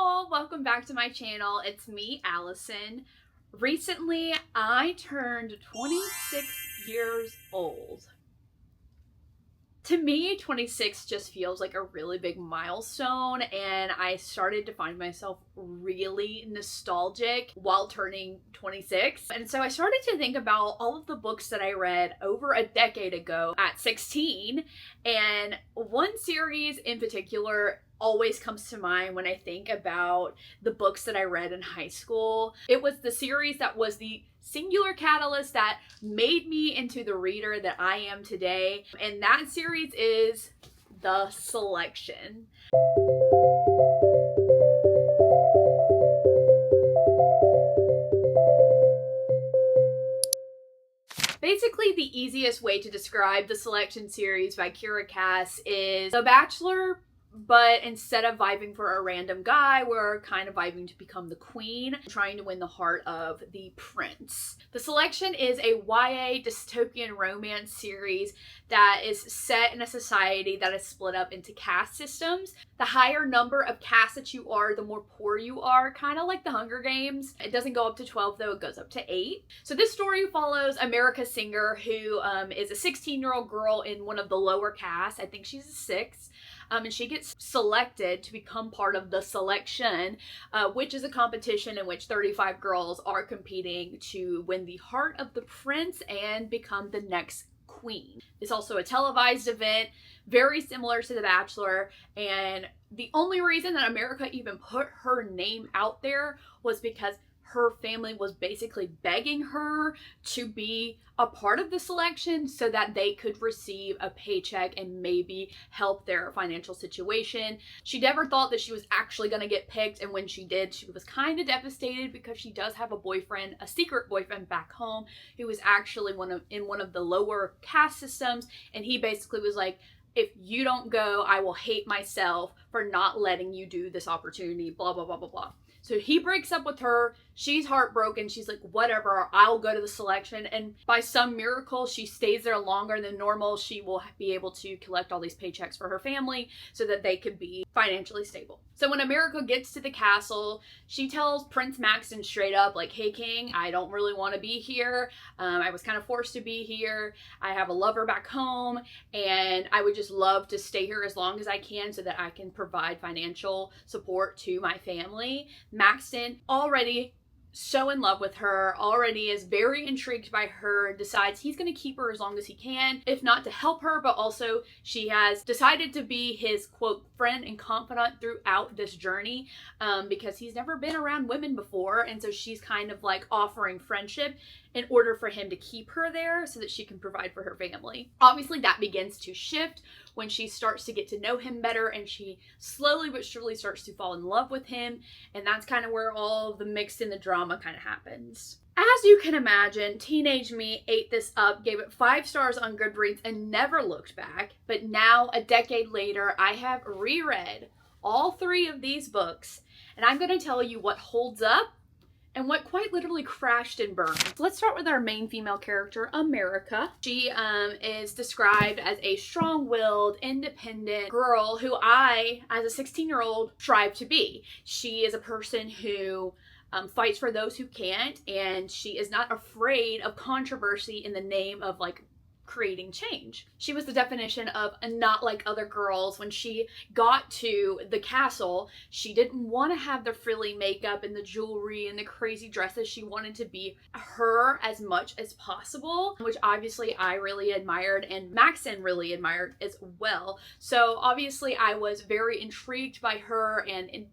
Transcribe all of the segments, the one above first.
all, welcome back to my channel. It's me, Allison. Recently, I turned 26 years old. To me, 26 just feels like a really big milestone, and I started to find myself really nostalgic while turning 26. And so I started to think about all of the books that I read over a decade ago at 16, and one series in particular always comes to mind when I think about the books that I read in high school. It was the series that was the singular catalyst that made me into the reader that I am today, and that series is The Selection. Basically, the easiest way to describe The Selection series by Kira Cass is The Bachelor, but instead of vibing for a random guy, we're kind of vibing to become the queen, trying to win the heart of the prince. The Selection is a YA dystopian romance series that is set in a society that is split up into caste systems. The higher number of castes that you are, the more poor you are, kind of like the Hunger Games. It doesn't go up to 12 though, it goes up to 8. So this story follows America Singer, who is a 16-year-old girl in one of the lower castes. I think she's a 6. And she gets selected to become part of The Selection, which is a competition in which 35 girls are competing to win the heart of the prince and become the next queen. It's also a televised event, very similar to The Bachelor, and the only reason that America even put her name out there was because her family was basically begging her to be a part of the selection so that they could receive a paycheck and maybe help their financial situation. She never thought that she was actually going to get picked, and when she did, she was kind of devastated because she does have a boyfriend, a secret boyfriend back home, who was actually in one of the lower caste systems, and he basically was like, if you don't go, I will hate myself for not letting you do this opportunity, blah, blah, blah, blah, blah. So he breaks up with her. She's heartbroken. She's like, whatever, I'll go to the selection. And by some miracle, she stays there longer than normal. She will be able to collect all these paychecks for her family so that they could be financially stable. So when America gets to the castle, she tells Prince Maxon straight up, like, hey, King, I don't really want to be here. I was kind of forced to be here. I have a lover back home, and I would just love to stay here as long as I can so that I can provide financial support to my family. Maxon, already so in love with her, already is very intrigued by her, decides he's going to keep her as long as he can, if not to help her, but also she has decided to be his, quote, friend and confidant throughout this journey, because he's never been around women before, and so she's kind of like offering friendship in order for him to keep her there so that she can provide for her family. Obviously, that begins to shift when she starts to get to know him better, and she slowly but surely starts to fall in love with him, and that's kind of where all the mixed in the drama kind of happens. As you can imagine, teenage me ate this up, gave it 5 stars on Goodreads, and never looked back. But now, a decade later, I have reread all 3 of these books, and I'm going to tell you what holds up and what quite literally crashed and burned. So let's start with our main female character, America. She is described as a strong-willed, independent girl who I, as a 16-year-old, strive to be. She is a person who fights for those who can't, and she is not afraid of controversy in the name of, like, creating change. She was the definition of not like other girls. When she got to the castle, she didn't want to have the frilly makeup and the jewelry and the crazy dresses. She wanted to be her as much as possible, which obviously I really admired, and Maxon really admired as well. So obviously I was very intrigued by her, and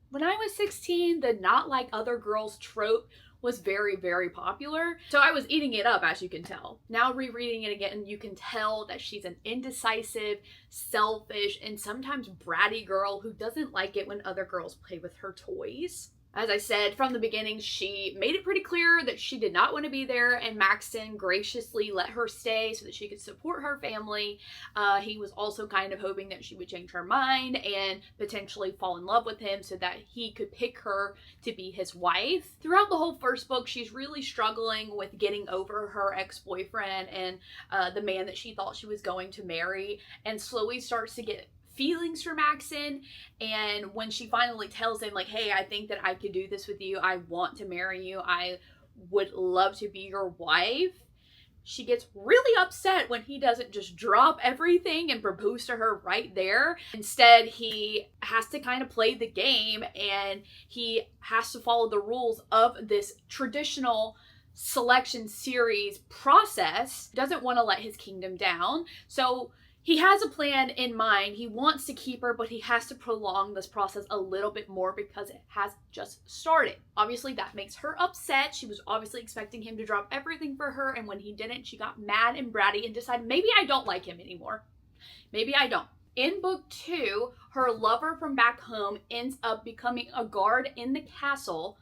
when I was 16, the not like other girls trope was very, very popular. So I was eating it up, as you can tell. Now rereading it again, you can tell that she's an indecisive, selfish, and sometimes bratty girl who doesn't like it when other girls play with her toys. As I said, from the beginning, she made it pretty clear that she did not want to be there, and Maxon graciously let her stay so that she could support her family. He was also kind of hoping that she would change her mind and potentially fall in love with him so that he could pick her to be his wife. Throughout the whole first book, she's really struggling with getting over her ex-boyfriend and the man that she thought she was going to marry, and slowly starts to get feelings for Maxon. And when she finally tells him, like, hey, I think that I could do this with you. I want to marry you. I would love to be your wife. She gets really upset when he doesn't just drop everything and propose to her right there. Instead, he has to kind of play the game, and he has to follow the rules of this traditional selection series process. Doesn't want to let his kingdom down. So he has a plan in mind. He wants to keep her, but he has to prolong this process a little bit more because it has just started. Obviously, that makes her upset. She was obviously expecting him to drop everything for her, and when he didn't, she got mad and bratty and decided, maybe I don't like him anymore. Maybe I don't. In book 2, her lover from back home ends up becoming a guard in the castle,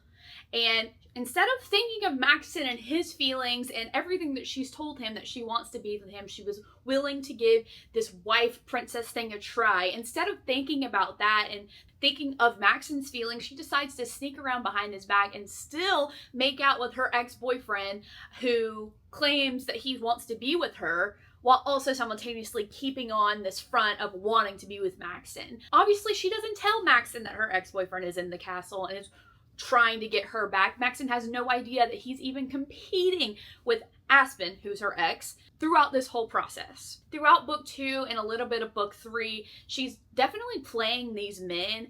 and instead of thinking of Maxon and his feelings and everything that she's told him that she wants to be with him, she was willing to give this wife princess thing a try. Instead of thinking about that and thinking of Maxon's feelings, she decides to sneak around behind his back and still make out with her ex-boyfriend who claims that he wants to be with her, while also simultaneously keeping on this front of wanting to be with Maxon. Obviously, she doesn't tell Maxon that her ex-boyfriend is in the castle and is trying to get her back. Maxon has no idea that he's even competing with Aspen, who's her ex, throughout this whole process. Throughout book 2 and a little bit of book 3, she's definitely playing these men.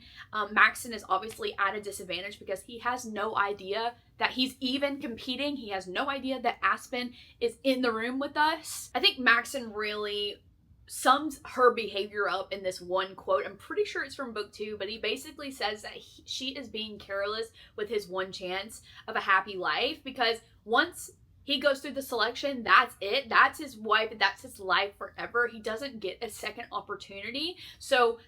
Maxon is obviously at a disadvantage because he has no idea that he's even competing. He has no idea that Aspen is in the room with us. I think Maxon really sums her behavior up in this one quote. I'm pretty sure it's from book 2, but he basically says that she is being careless with his one chance of a happy life, because once he goes through the selection, that's it. That's his wife, and that's his life forever. He doesn't get a second opportunity. So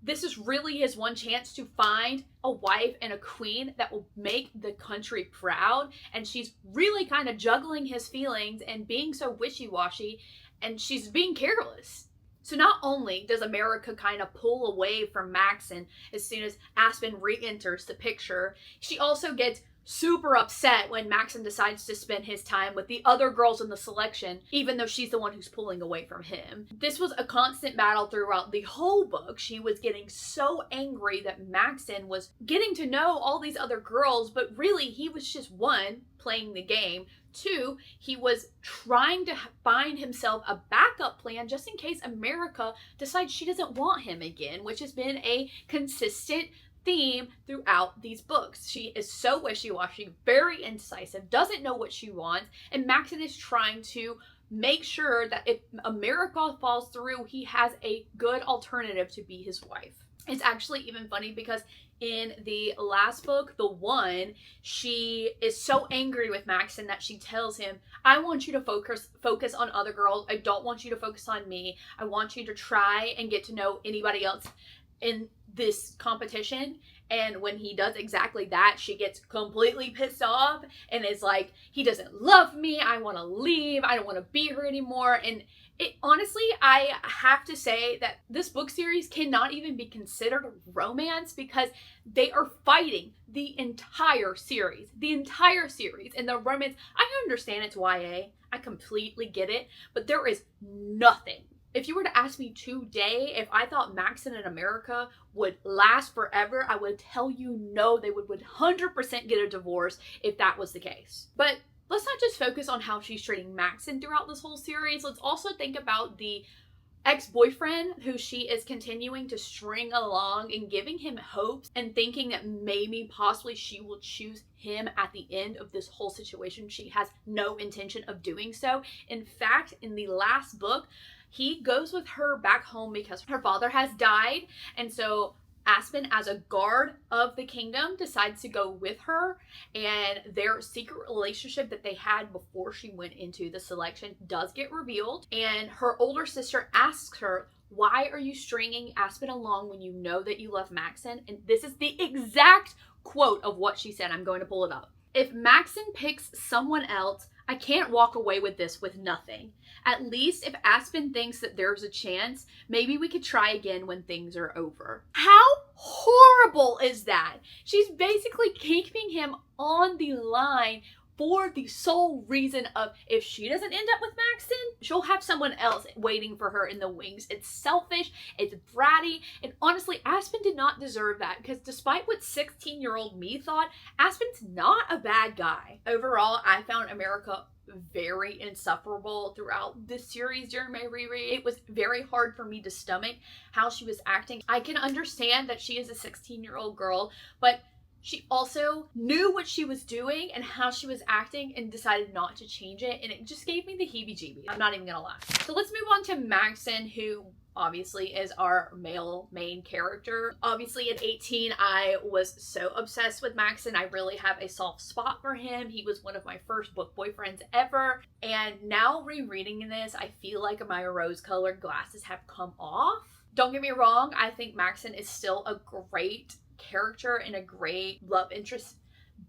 this is really his one chance to find a wife and a queen that will make the country proud. And she's really kind of juggling his feelings and being so wishy-washy, and she's being careless. So not only does America kind of pull away from Maxon as soon as Aspen re-enters the picture, she also gets super upset when Maxon decides to spend his time with the other girls in the selection, even though she's the one who's pulling away from him. This was a constant battle throughout the whole book. She was getting so angry that Maxon was getting to know all these other girls, but really he was just, one, playing the game. 2, he was trying to find himself a backup plan just in case America decides she doesn't want him again, which has been a consistent theme throughout these books. She is so wishy-washy, very indecisive, doesn't know what she wants, and Maxon is trying to make sure that if America falls through, he has a good alternative to be his wife. It's actually even funny because in the last book, the one, she is so angry with Maxon that she tells him, I want you to focus on other girls. I don't want you to focus on me. I want you to try and get to know anybody else in this competition. And when he does exactly that, she gets completely pissed off and is like, he doesn't love me. I want to leave. I don't want to be here anymore. And honestly, I have to say that this book series cannot even be considered romance because they are fighting the entire series. And the romance, I understand it's YA. I completely get it. But there is nothing. If you were to ask me today if I thought Maxon and America would last forever, I would tell you no, they would 100% get a divorce if that was the case. But let's not just focus on how she's treating Maxon throughout this whole series. Let's also think about the ex-boyfriend who she is continuing to string along and giving him hopes and thinking that maybe possibly she will choose him at the end of this whole situation. She has no intention of doing so. In fact, in the last book, he goes with her back home because her father has died, and so Aspen, as a guard of the kingdom, decides to go with her, and their secret relationship that they had before she went into the selection does get revealed, and her older sister asks her, why are you stringing Aspen along when you know that you love Maxon? And this is the exact quote of what she said. I'm going to pull it up. If Maxon picks someone else, I can't walk away with this with nothing. At least if Aspen thinks that there's a chance, maybe we could try again when things are over. How horrible is that? She's basically keeping him on the line for the sole reason of if she doesn't end up with Maxon, she'll have someone else waiting for her in the wings. It's selfish, it's bratty, and honestly, Aspen did not deserve that, because despite what 16-year-old me thought, Aspen's not a bad guy. Overall, I found America very insufferable throughout this series during my reread. It was very hard for me to stomach how she was acting. I can understand that she is a 16-year-old girl, but she also knew what she was doing and how she was acting and decided not to change it, and it just gave me the heebie-jeebies. I'm not even gonna lie. So let's move on to Maxon, who obviously is our male main character. Obviously at 18, I was so obsessed with Maxon. I really have a soft spot for him. He was one of my first book boyfriends ever. And now rereading this, I feel like my rose-colored glasses have come off. Don't get me wrong, I think Maxon is still a great character and a great love interest,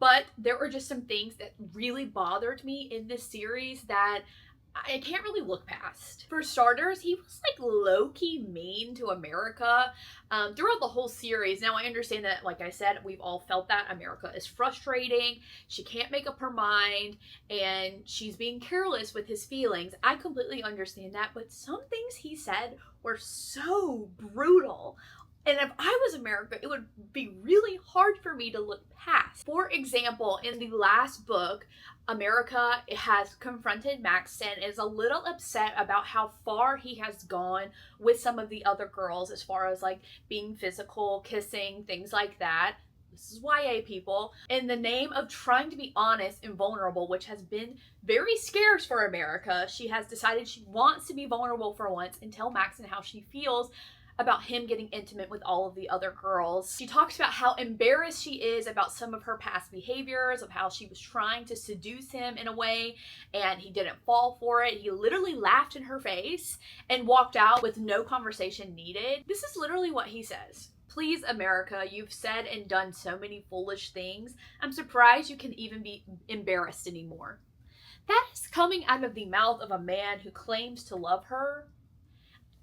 but there were just some things that really bothered me in this series that I can't really look past. For starters, he was like low-key mean to America throughout the whole series. Now I understand that, like I said, we've all felt that America is frustrating, she can't make up her mind, and she's being careless with his feelings. I completely understand that, but some things he said were so brutal. And if I was America, it would be really hard for me to look past. For example, in the last book, America has confronted Maxon and is a little upset about how far he has gone with some of the other girls as far as like being physical, kissing, things like that. This is YA people. In the name of trying to be honest and vulnerable, which has been very scarce for America, she has decided she wants to be vulnerable for once and tell Maxon how she feels about him getting intimate with all of the other girls. She talks about how embarrassed she is about some of her past behaviors, of how she was trying to seduce him in a way and he didn't fall for it. He literally laughed in her face and walked out with no conversation needed. This is literally what he says. Please, America, you've said and done so many foolish things. I'm surprised you can even be embarrassed anymore. That is coming out of the mouth of a man who claims to love her.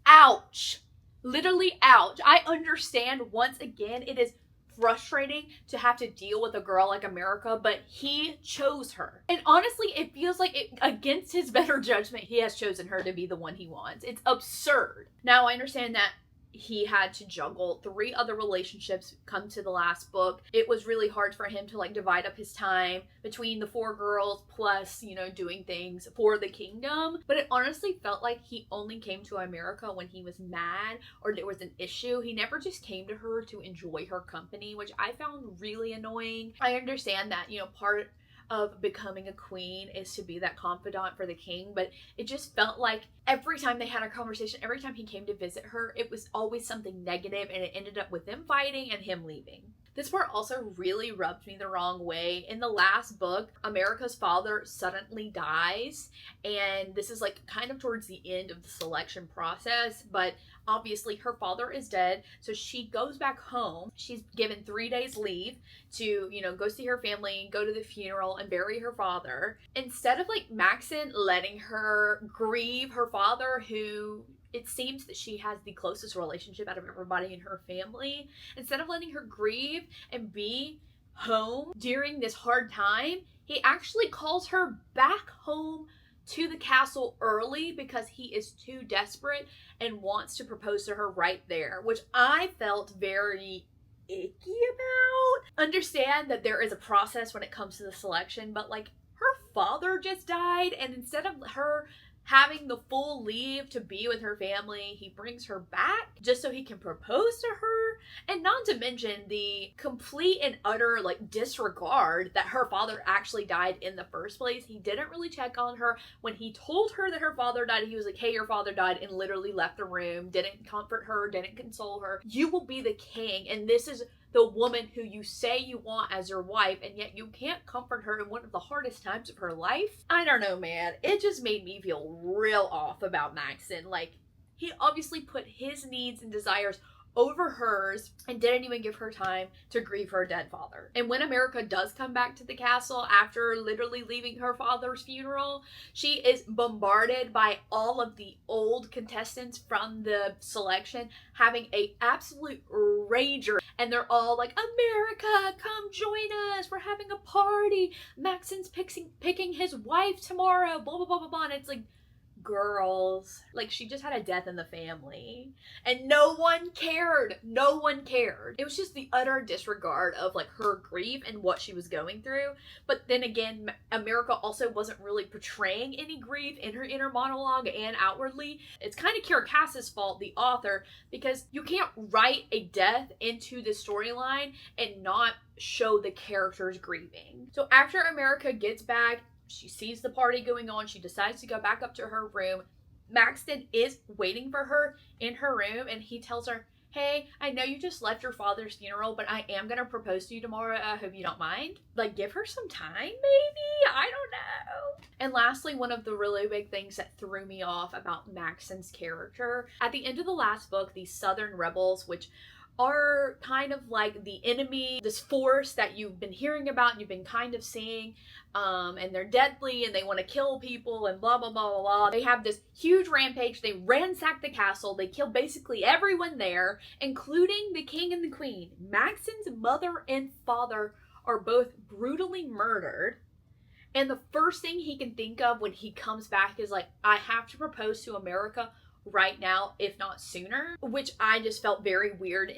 Ouch. Literally ouch. I understand, once again, it is frustrating to have to deal with a girl like America, but he chose her. And honestly, it feels like against his better judgment, he has chosen her to be the one he wants. It's absurd. Now, I understand that he had to juggle 3 other relationships come to the last book. It was really hard for him to like divide up his time between the 4 girls plus, you know, doing things for the kingdom. But it honestly felt like he only came to America when he was mad or there was an issue. He never just came to her to enjoy her company, which I found really annoying. I understand that, you know, part of becoming a queen is to be that confidant for the king, but it just felt like every time they had a conversation, every time he came to visit her, it was always something negative, and it ended up with them fighting and him leaving. This part also really rubbed me the wrong way. In the last book, America's father suddenly dies, and this is like kind of towards the end of the selection process, but obviously her father is dead, so she goes back home. She's given 3 days leave to, you know, go see her family, go to the funeral, and bury her father. Instead of like Maxon letting her grieve her father, who it seems that she has the closest relationship out of everybody in her family, instead of letting her grieve and be home during this hard time, he actually calls her back home to the castle early because he is too desperate and wants to propose to her right there, which I felt very icky about. Understand that there is a process when it comes to the selection, but like her father just died, and instead of her having the full leave to be with her family, he brings her back just so he can propose to her. And not to mention the complete and utter like disregard that her father actually died in the first place. He didn't really check on her. When he told her that her father died, he was like, hey, your father died, and literally left the room, didn't comfort her, didn't console her. You will be the king, and this is the woman who you say you want as your wife, and yet you can't comfort her in one of the hardest times of her life. I don't know, man. It just made me feel real off about Maxon. Like, he obviously put his needs and desires over hers and didn't even give her time to grieve her dead father. And when America does come back to the castle after literally leaving her father's funeral, she is bombarded by all of the old contestants from the selection having a absolute rager, and they're all like, America, come join us, we're having a party, Maxon's picking his wife tomorrow, blah blah blah blah blah. And it's like, girls, like, she just had a death in the family and no one cared. It was just the utter disregard of like her grief and what she was going through. But then again, America also wasn't really portraying any grief in her inner monologue and outwardly. It's kind of Kira Cass's fault, the author, because you can't write a death into the storyline and not show the characters grieving. So after America gets back, she sees the party going on. She decides to go back up to her room. Maxon is waiting for her in her room, and he tells her, hey, I know you just left your father's funeral, but I am going to propose to you tomorrow. I hope you don't mind. Like, give her some time, maybe? I don't know. And lastly, one of the really big things that threw me off about Maxon's character, at the end of the last book, these Southern rebels, which are kind of like the enemy, this force that you've been hearing about and you've been kind of seeing, and they're deadly and they want to kill people and blah blah blah blah blah. They have this huge rampage. They ransack the castle. They kill basically everyone there, including the king and the queen. Maxon's mother and father are both brutally murdered. And the first thing he can think of when he comes back is like, I have to propose to America right now, if not sooner, which I just felt very weird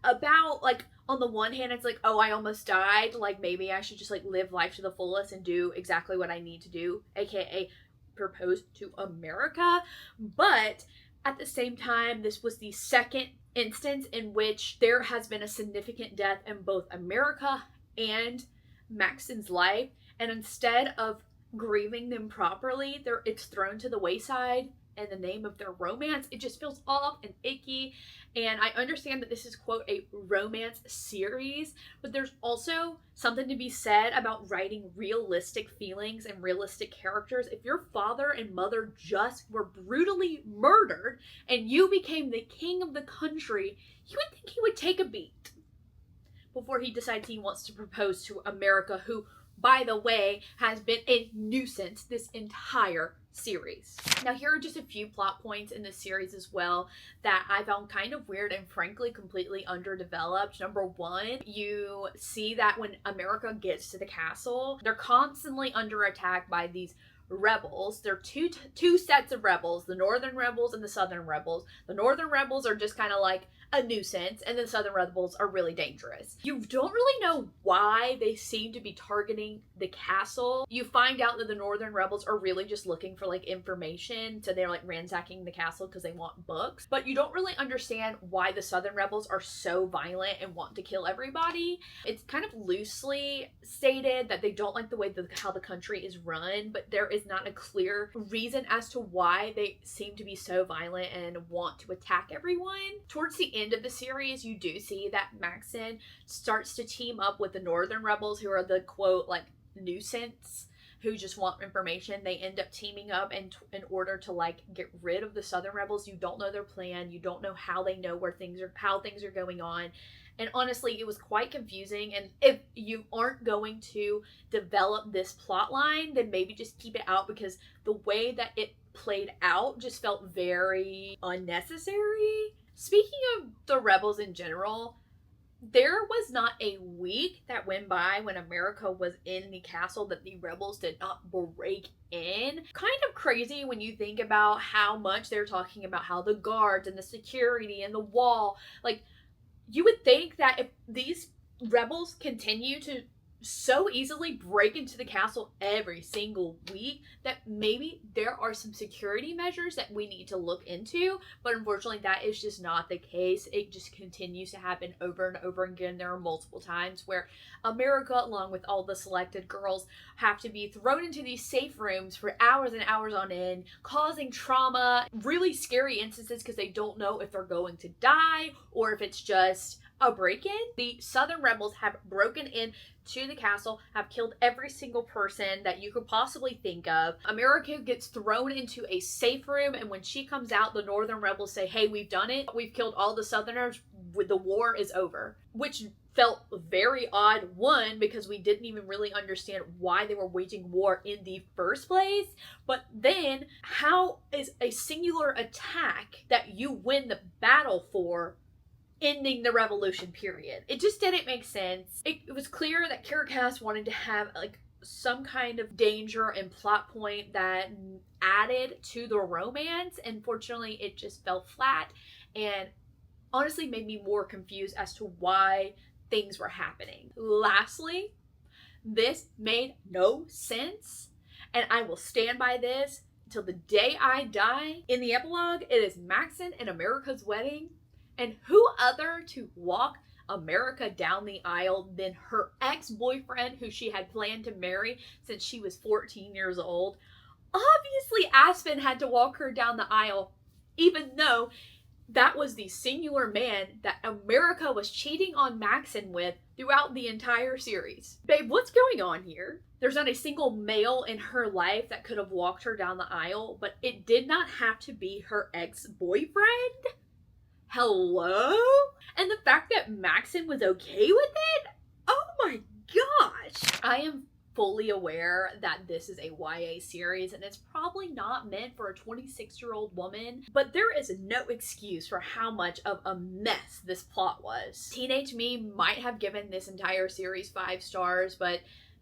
about. Like, on the one hand, it's like, oh, I almost died, like maybe I should just like live life to the fullest and do exactly what I need to do, aka propose to America. But at the same time, this was the second instance in which there has been a significant death in both America and Maxon's life, and instead of grieving them properly, it's thrown to the wayside in the name of their romance. It just feels off and icky. And I understand that this is, quote, a romance series, but there's also something to be said about writing realistic feelings and realistic characters. If your father and mother just were brutally murdered and you became the king of the country, you would think he would take a beat before he decides he wants to propose to America, who, by the way, has been a nuisance this entire series. Now, here are just a few plot points in this series as well that I found kind of weird and frankly completely underdeveloped. Number one, you see that when America gets to the castle, they're constantly under attack by these rebels. There are two sets of rebels, the northern rebels and the southern rebels. The northern rebels are just kind of like a nuisance, and the southern rebels are really dangerous. You don't really know why they seem to be targeting the castle. You find out that the northern rebels are really just looking for like information, so they're like ransacking the castle because they want books, but you don't really understand why the southern rebels are so violent and want to kill everybody. It's kind of loosely stated that they don't like the way how the country is run, but there is not a clear reason as to why they seem to be so violent and want to attack everyone. Towards the end of the series, you do see that Maxon starts to team up with the northern rebels, who are the, quote, like, nuisance, who just want information. They end up teaming up in order to like get rid of the southern rebels. You don't know their plan. You don't know how they know how things are going on. And honestly, it was quite confusing. And if you aren't going to develop this plot line, then maybe just keep it out, because the way that it played out just felt very unnecessary. Speaking of the rebels in general, there was not a week that went by when America was in the castle that the rebels did not break in. Kind of crazy when you think about how much they're talking about how the guards and the security and the wall, like, you would think that if these rebels continue to so easily break into the castle every single week, that maybe there are some security measures that we need to look into. But unfortunately, that is just not the case. It just continues to happen over and over again. There are multiple times where America, along with all the selected girls, have to be thrown into these safe rooms for hours and hours on end, causing trauma, really scary instances, because they don't know if they're going to die or if it's just a break-in. The southern rebels have broken in to the castle, have killed every single person that you could possibly think of. America gets thrown into a safe room, and when she comes out, the northern rebels say, hey, we've done it. We've killed all the southerners. the war is over, which felt very odd. One, because we didn't even really understand why they were waging war in the first place, but then how is a singular attack that you win the battle for ending the revolution period? It just didn't make sense. It was clear that Kira wanted to have like some kind of danger and plot point that added to the romance. Unfortunately, it just fell flat and honestly made me more confused as to why things were happening. Lastly, this made no sense, and I will stand by this until the day I die. In the epilogue, it is Maxon and America's wedding, and who other to walk America down the aisle than her ex-boyfriend who she had planned to marry since she was 14 years old. Obviously, Aspen had to walk her down the aisle, even though that was the singular man that America was cheating on Maxon with throughout the entire series. Babe, what's going on here? There's not a single male in her life that could have walked her down the aisle, but it did not have to be her ex-boyfriend? Hello? And the fact that Maxon was okay with it? Oh my gosh! I am fully aware that this is a YA series and it's probably not meant for a 26-year-old woman, but there is no excuse for how much of a mess this plot was. Teenage me might have given this entire series 5 stars, but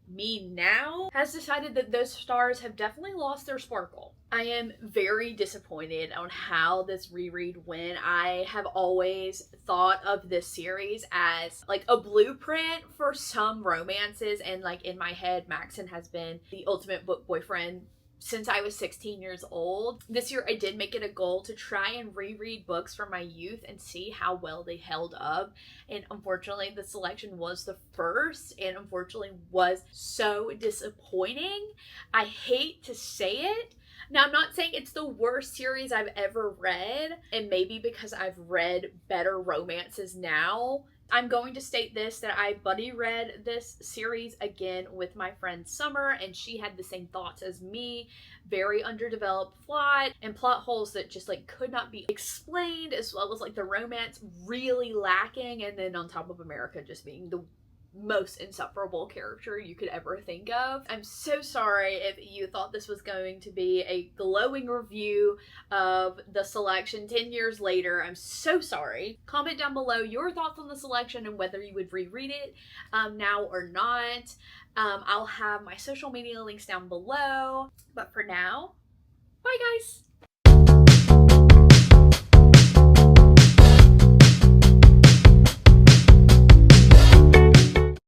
me now has decided that those stars have definitely lost their sparkle. I am very disappointed on how this reread went. I have always thought of this series as like a blueprint for some romances, and like in my head, Maxon has been the ultimate book boyfriend since I was 16 years old. This year I did make it a goal to try and reread books from my youth and see how well they held up, and unfortunately the selection was the first, and unfortunately was so disappointing. I hate to say it. Now, I'm not saying it's the worst series I've ever read, and maybe because I've read better romances now, I'm going to state this, that I buddy read this series again with my friend Summer, and she had the same thoughts as me. Very underdeveloped plot and plot holes that just like could not be explained, as well as like the romance really lacking, and then on top of America just being the most insufferable character you could ever think of. I'm so sorry if you thought this was going to be a glowing review of the selection 10 years later. I'm so sorry. Comment down below your thoughts on the selection and whether you would reread it now or not. I'll have my social media links down below. But for now, bye guys!